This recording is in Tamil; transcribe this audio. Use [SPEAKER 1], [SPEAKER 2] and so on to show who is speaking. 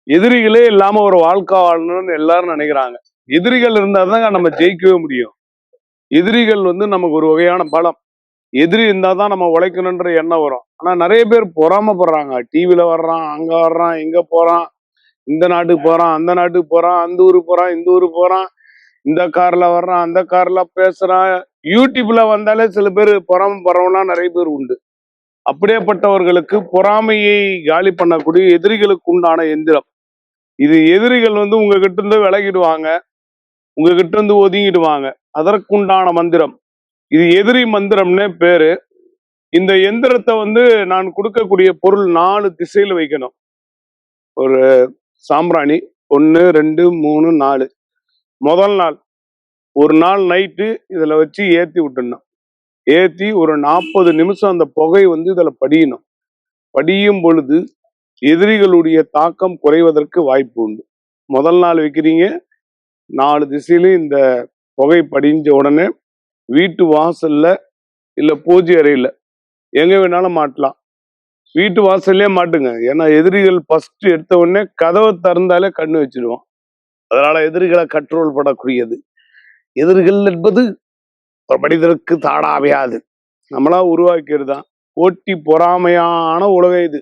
[SPEAKER 1] எதிரிகளே இல்லாம ஒரு வாழ்க்கை வாழணும்னு எல்லாரும் நினைக்கிறாங்க. எதிரிகள் இருந்தாதாங்க நம்ம ஜெயிக்கவே முடியும். எதிரிகள் நமக்கு ஒரு வகையான பலம். எதிரி இருந்தாதான் நம்ம உழைக்கணுன்ற எண்ணம் வரும். ஆனா நிறைய பேர் பொறாமப்படுறாங்க. டிவில வர்றான், அங்க வர்றான், இங்க போறான், இந்த நாட்டுக்கு போறான், அந்த நாட்டுக்கு போறான், அந்த ஊருக்கு போறான், இந்த ஊருக்கு போறான், இந்த கார்ல வர்றான், அந்த கார்ல பேசுறான். யூடியூப்ல வந்தாலே சில பேர் பொறாமப்படுறவனா நிறைய பேர் உண்டு. அப்படியேப்பட்டவர்களுக்கு பொறாமையை காலி பண்ணக்கூடிய எதிரிகளுக்கு உண்டான எந்திரம் இது. எதிரிகள் உங்ககிட்ட இருந்து விலகிடுவாங்க, உங்ககிட்ட இருந்து ஒதுங்கிடுவாங்க. அதற்குண்டான மந்திரம் இது. எதிரி மந்திரம்னே பேரு. இந்த எந்திரத்தை நான் கொடுக்கக்கூடிய பொருள் 4 திசையில வைக்கணும். ஒரு சாம்பிராணி 1 2 3 4. முதல் நாள் ஒரு நாள் நைட்டு இதுல வச்சு ஏத்தி விட்டுணும். ஏத்தி ஒரு 40 நிமிஷம் அந்த புகை இதுல படியணும். படியும் பொழுது எதிரிகளுடைய தாக்கம் குறைவதற்கு வாய்ப்பு உண்டு. முதல் நாள் வைக்கிறீங்க, 4 திசையிலும் இந்த புகை படிஞ்ச உடனே வீட்டு வாசல்ல இல்ல பூஜை அறையில எங்க வேணாலும் மாட்டலாம். வீட்டு வாசல்லே மாட்டுங்க. ஏன்னா எதிரிகள் ஃபர்ஸ்ட் எடுத்த உடனே கதவை திறந்தாலே கண்ணு வச்சிருவான். அதனால எதிரிகளை கண்ட்ரோல் பண்ணக்கூடியது. எதிரிகள் என்பது ஒரு மனிதனுக்கு தானாமையாது, நம்மளா உருவாக்கிறது தான். போட்டி பொறாமையான உலகம் இது.